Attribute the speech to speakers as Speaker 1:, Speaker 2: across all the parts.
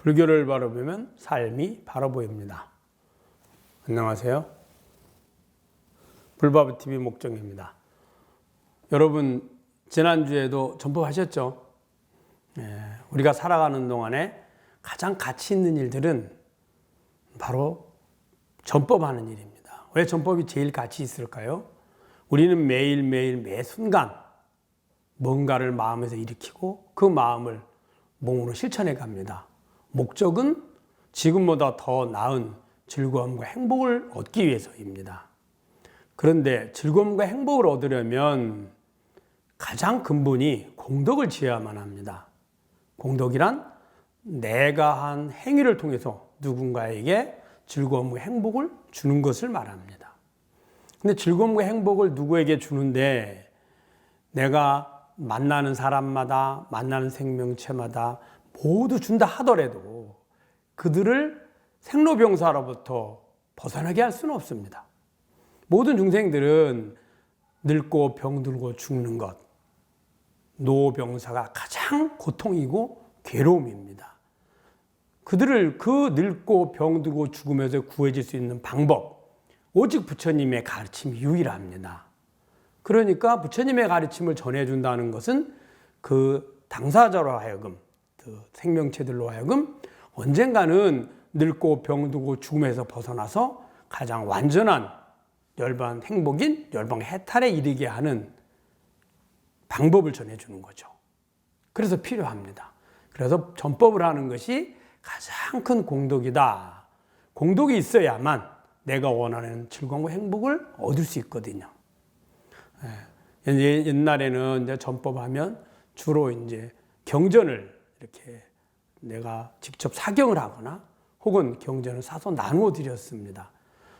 Speaker 1: 불교를 바라보면 삶이 바로 보입니다. 안녕하세요. 불바보TV 목정입니다. 여러분 지난주에도 전법하셨죠? 우리가 살아가는 동안에 가장 가치 있는 일들은 바로 전법하는 일입니다. 왜 전법이 제일 가치 있을까요? 우리는 매일매일 매 순간 뭔가를 마음에서 일으키고 그 마음을 몸으로 실천해 갑니다. 목적은 지금보다 더 나은 즐거움과 행복을 얻기 위해서입니다. 그런데 즐거움과 행복을 얻으려면 가장 근본이 공덕을 지어야만 합니다. 공덕이란 내가 한 행위를 통해서 누군가에게 즐거움과 행복을 주는 것을 말합니다. 근데 즐거움과 행복을 누구에게 주는데 내가 만나는 사람마다 만나는 생명체마다 모두 준다 하더라도 그들을 생로병사로부터 벗어나게 할 수는 없습니다. 모든 중생들은 늙고 병들고 죽는 것, 노병사가 가장 고통이고 괴로움입니다. 그들을 그 늙고 병들고 죽으면서 구해질 수 있는 방법, 오직 부처님의 가르침이 유일합니다. 그러니까 부처님의 가르침을 전해준다는 것은 그 당사자로 하여금, 그 생명체들로 하여금 언젠가는 늙고 병들고 죽음에서 벗어나서 가장 완전한 열반 행복인 열반 해탈에 이르게 하는 방법을 전해주는 거죠. 그래서 필요합니다. 그래서 전법을 하는 것이 가장 큰 공덕이다. 공덕이 있어야만 내가 원하는 즐거움과 행복을 얻을 수 있거든요. 옛날에는 이제 전법하면 주로 이제 경전을 이렇게 내가 직접 사경을 하거나 혹은 경전을 사서 나누어 드렸습니다.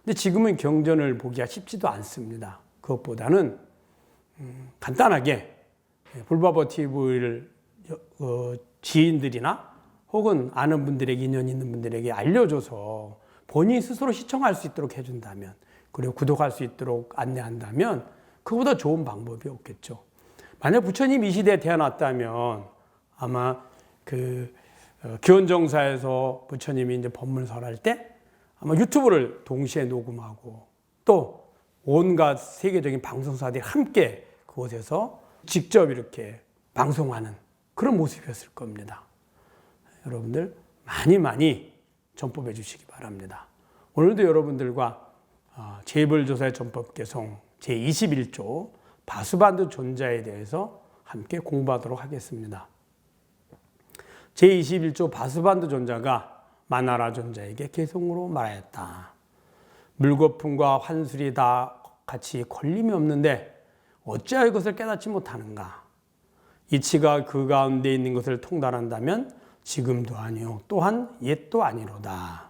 Speaker 1: 근데 지금은 경전을 보기가 쉽지도 않습니다. 그것보다는 간단하게 불바보TV를 지인들이나 혹은 아는 분들에게 인연 있는 분들에게 알려줘서 본인 스스로 시청할 수 있도록 해준다면 그리고 구독할 수 있도록 안내한다면 그보다 좋은 방법이 없겠죠. 만약 부처님 이 시대에 태어났다면 아마 기원정사에서 부처님이 이제 법문설할 때 아마 유튜브를 동시에 녹음하고 또 온갖 세계적인 방송사들이 함께 그곳에서 직접 이렇게 방송하는 그런 모습이었을 겁니다. 여러분들 많이 전법해 주시기 바랍니다. 오늘도 여러분들과 재벌조사의 전법개송 제21조 바수반두 존자에 대해서 함께 공부하도록 하겠습니다. 제21조 바수반두 존자가 마나라 존자에게 개송으로 말하였다. 물거품과 환술이 다 같이 걸림이 없는데 어찌하여 이것을 깨닫지 못하는가? 이치가 그 가운데 있는 것을 통달한다면 지금도 아니요 또한 옛도 아니로다.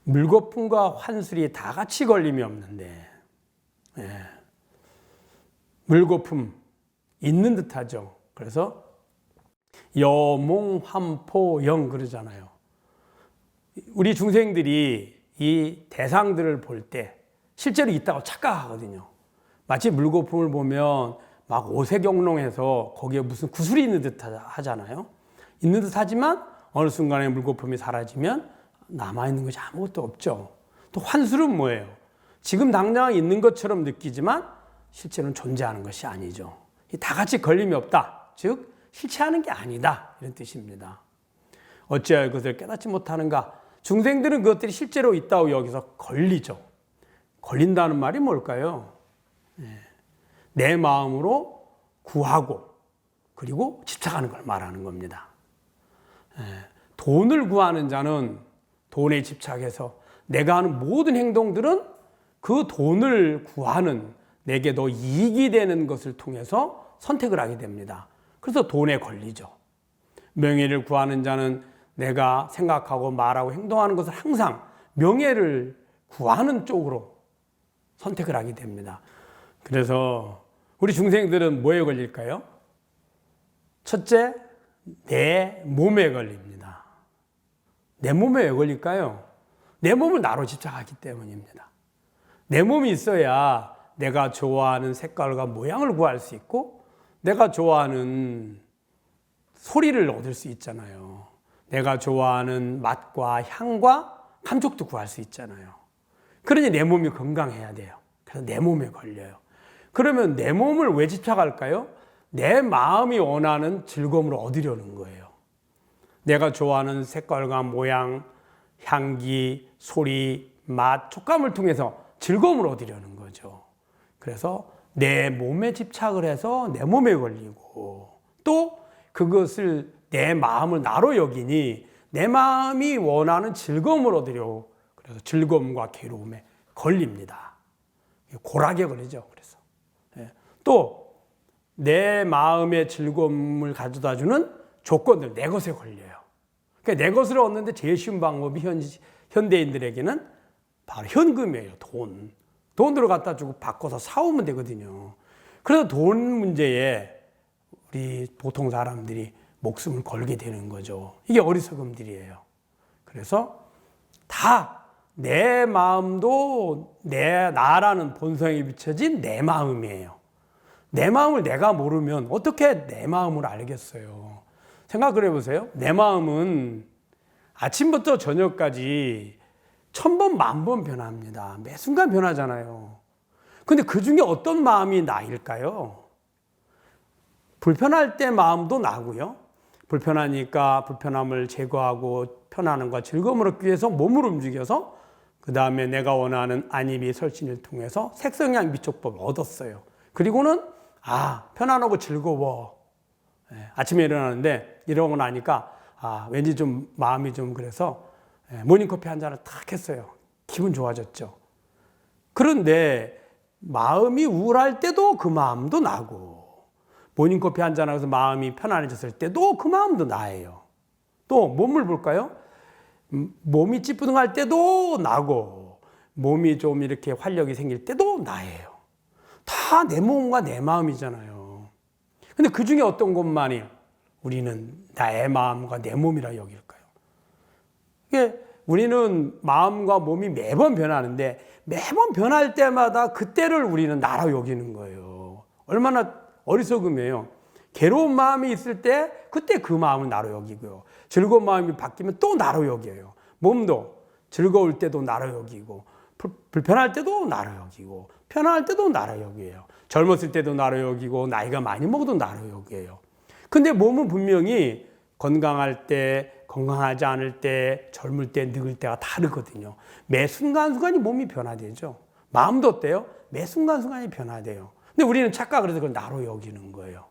Speaker 1: 물거품과 환술이 다 같이 걸림이 없는데 물거품 있는 듯하죠. 그래서 여몽환포영 그러잖아요. 우리 중생들이 이 대상들을 볼 때 실제로 있다고 착각하거든요. 마치 물거품을 보면 막 오색영롱해서 거기에 무슨 구슬이 있는 듯 하잖아요. 있는 듯 하지만 어느 순간에 물거품이 사라지면 남아있는 것이 아무것도 없죠. 또 환술은 뭐예요? 지금 당장 있는 것처럼 느끼지만 실제로는 존재하는 것이 아니죠. 다 같이 걸림이 없다. 즉 실체하는 게 아니다. 이런 뜻입니다. 어찌하여 그것을 깨닫지 못하는가? 중생들은 그것들이 실제로 있다고 여기서 걸리죠. 걸린다는 말이 뭘까요? 내 마음으로 구하고 그리고 집착하는 걸 말하는 겁니다. 돈을 구하는 자는 돈에 집착해서 내가 하는 모든 행동들은 그 돈을 구하는 내게 더 이익이 되는 것을 통해서 선택을 하게 됩니다. 그래서 돈에 걸리죠. 명예를 구하는 자는 내가 생각하고 말하고 행동하는 것을 항상 명예를 구하는 쪽으로 선택을 하게 됩니다. 그래서 우리 중생들은 뭐에 걸릴까요? 첫째, 내 몸에 걸립니다. 내 몸에 왜 걸릴까요? 내 몸을 나로 집착하기 때문입니다. 내 몸이 있어야 내가 좋아하는 색깔과 모양을 구할 수 있고 내가 좋아하는 소리를 얻을 수 있잖아요. 내가 좋아하는 맛과 향과 감촉도 구할 수 있잖아요. 그러니 내 몸이 건강해야 돼요. 그래서 내 몸에 걸려요. 그러면 내 몸을 왜 집착할까요? 내 마음이 원하는 즐거움을 얻으려는 거예요. 내가 좋아하는 색깔과 모양, 향기, 소리, 맛, 촉감을 통해서 즐거움을 얻으려는 거죠. 그래서 내 몸에 집착을 해서 내 몸에 걸리고, 또 그것을 내 마음을 나로 여기니 내 마음이 원하는 즐거움을 얻으려고, 그래서 즐거움과 괴로움에 걸립니다. 고락에 걸리죠. 그래서 또 내 마음의 즐거움을 가져다주는 조건들, 내 것에 걸려요. 그러니까 내 것을 얻는데 제일 쉬운 방법이 현대인들에게는 바로 현금이에요. 돈으로 갖다 주고 바꿔서 사오면 되거든요. 그래서 돈 문제에 우리 보통 사람들이 목숨을 걸게 되는 거죠. 이게 어리석음들이에요. 그래서 다 내 마음도 나라는 본성에 비춰진 내 마음이에요. 내 마음을 내가 모르면 어떻게 내 마음을 알겠어요? 생각을 해보세요. 내 마음은 아침부터 저녁까지 1000번, 10,000번 변합니다. 매 순간 변하잖아요. 근데 그 중에 어떤 마음이 나일까요? 불편할 때 마음도 나고요. 불편하니까 불편함을 제거하고 편안함과 즐거움을 얻기 위해서 몸을 움직여서 그 다음에 내가 원하는 안입이 설신을 통해서 색성향 미촉법을 얻었어요. 그리고는 편안하고 즐거워. 아침에 일어나는데 이러고 나니까 왠지 좀 마음이 좀 그래서 모닝커피 한 잔을 탁 했어요. 기분 좋아졌죠. 그런데 마음이 우울할 때도 그 마음도 나고, 모닝커피 한 잔 하면서 마음이 편안해졌을 때도 그 마음도 나예요. 또 몸을 볼까요? 몸이 찌뿌둥할 때도 나고, 몸이 좀 이렇게 활력이 생길 때도 나예요. 다 내 몸과 내 마음이잖아요. 근데 그 중에 어떤 것만이 우리는 나의 마음과 내 몸이라 여길까요? 이게 우리는 마음과 몸이 매번 변하는데, 매번 변할 때마다 그때를 우리는 나라 여기는 거예요. 얼마나 어리석음이에요. 괴로운 마음이 있을 때 그때 그 마음을 나로 여기고요. 즐거운 마음이 바뀌면 또 나로 여겨요. 몸도 즐거울 때도 나로 여기고, 불편할 때도 나로 여기고, 편안할 때도 나로 여겨요. 젊었을 때도 나로 여기고, 나이가 많이 먹어도 나로 여겨요. 근데 몸은 분명히 건강할 때, 건강하지 않을 때, 젊을 때, 늙을 때가 다르거든요. 매 순간순간이 몸이 변화되죠. 마음도 어때요? 매 순간순간이 변화돼요. 근데 우리는 착각을 해서 그걸 나로 여기는 거예요.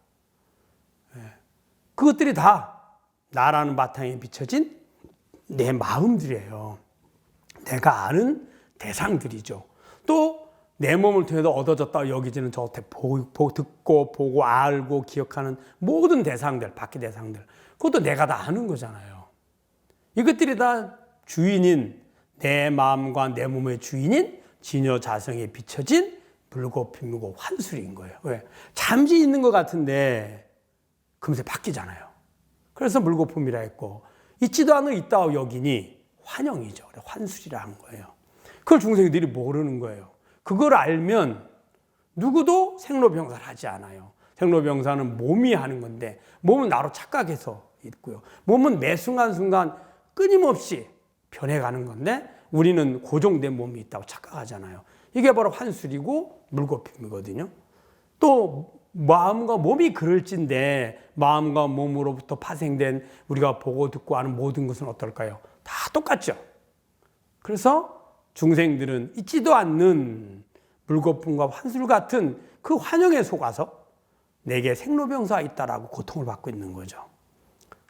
Speaker 1: 그것들이 다 나라는 바탕에 비춰진 내 마음들이에요. 내가 아는 대상들이죠. 또 내 몸을 통해서 얻어졌다 여기지는 저 듣고 보고 알고 기억하는 모든 대상들, 밖의 대상들, 그것도 내가 다 아는 거잖아요. 이것들이 다 주인인, 내 마음과 내 몸의 주인인 진여자성에 비춰진 물고 피무고 환술인 거예요. 왜? 잠시 있는 것 같은데 금세 바뀌잖아요. 그래서 물거품이라 했고, 있지도 않은 있다고 여기니 환영이죠. 환술이라 한 거예요. 그걸 중생들이 모르는 거예요. 그걸 알면 누구도 생로병사를 하지 않아요. 생로병사는 몸이 하는 건데, 몸은 나로 착각해서 있고요. 몸은 매 순간순간 끊임없이 변해가는 건데, 우리는 고정된 몸이 있다고 착각하잖아요. 이게 바로 환술이고 물거품이거든요. 또 마음과 몸이 그럴진데, 마음과 몸으로부터 파생된 우리가 보고 듣고 아는 모든 것은 어떨까요? 다 똑같죠. 그래서 중생들은 있지도 않는 물거품과 환술 같은 그 환영에 속아서 내게 생로병사가 있다라고 고통을 받고 있는 거죠.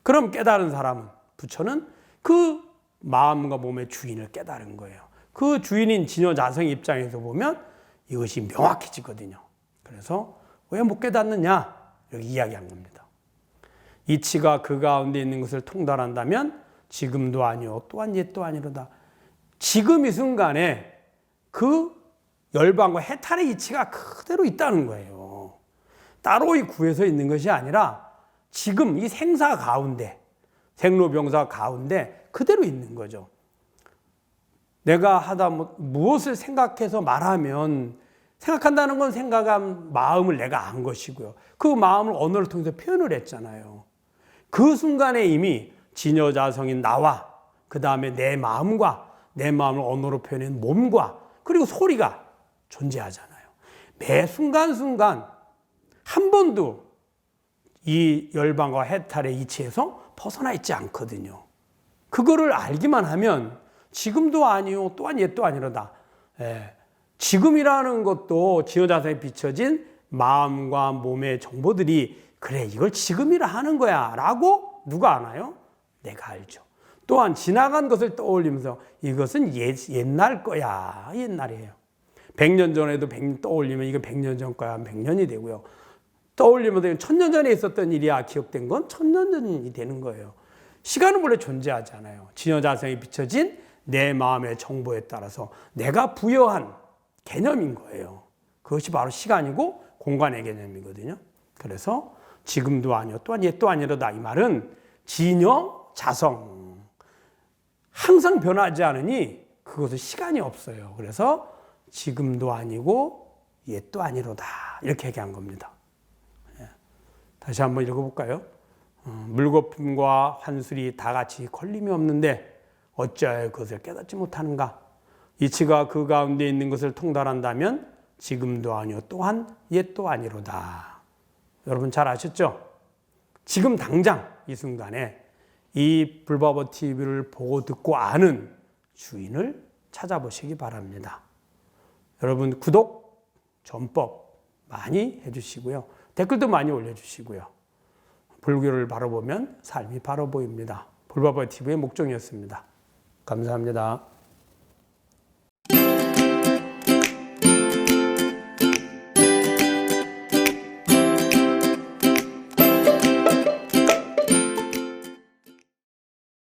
Speaker 1: 그럼 깨달은 사람은, 부처는 그 마음과 몸의 주인을 깨달은 거예요. 그 주인인 진여자성 입장에서 보면 이것이 명확해지거든요. 그래서 왜 못 깨닫느냐? 이렇게 이야기한 겁니다. 이치가 그 가운데 있는 것을 통달한다면 지금도 아니요 또한 옛도 아니로다. 지금 이 순간에 그 열반과 해탈의 이치가 그대로 있다는 거예요. 따로 구해서 있는 것이 아니라 지금 이 생사 가운데, 생로병사 가운데 그대로 있는 거죠. 내가 하다 무엇을 생각해서 말하면, 생각한다는 건 생각한 마음을 내가 안 것이고요. 그 마음을 언어를 통해서 표현을 했잖아요. 그 순간에 이미 진여자성인 나와 그 다음에 내 마음과 내 마음을 언어로 표현한 몸과 그리고 소리가 존재하잖아요. 매 순간순간 한 번도 이 열방과 해탈의 이치에서 벗어나 있지 않거든요. 그거를 알기만 하면 지금도 아니요 또한 옛도 아니로다. 지금이라는 것도 진여자성에 비춰진 마음과 몸의 정보들이 그래 이걸 지금이라 하는 거야 라고 누가 아나요? 내가 알죠. 또한 지나간 것을 떠올리면서 이것은 옛날 거야. 옛날이에요. 100년 전에도 떠올리면 이건 100년 전 거야. 100년이 되고요. 떠올리면서 1000년 전에 있었던 일이야. 기억된 건 1000년 전이 되는 거예요. 시간은 원래 존재하지 않아요. 진여자성에 비춰진 내 마음의 정보에 따라서 내가 부여한 개념인 거예요. 그것이 바로 시간이고 공간의 개념이거든요. 그래서 지금도 아니요 또한 옛도 아니로다. 이 말은 진여자성. 항상 변하지 않으니 그것은 시간이 없어요. 그래서 지금도 아니고 옛도 아니로다. 이렇게 얘기한 겁니다. 다시 한번 읽어볼까요? 물거품과 환술이 다 같이 걸림이 없는데 어찌하여 그것을 깨닫지 못하는가? 이치가 그 가운데 있는 것을 통달한다면 지금도 아니요 또한 옛도 아니로다. 여러분 잘 아셨죠? 지금 당장 이 순간에 이 불바보 TV를 보고 듣고 아는 주인을 찾아보시기 바랍니다. 여러분 구독, 전법 많이 해주시고요. 댓글도 많이 올려주시고요. 불교를 바라보면 삶이 바로 보입니다. 불바보 TV의 목종이었습니다. 감사합니다.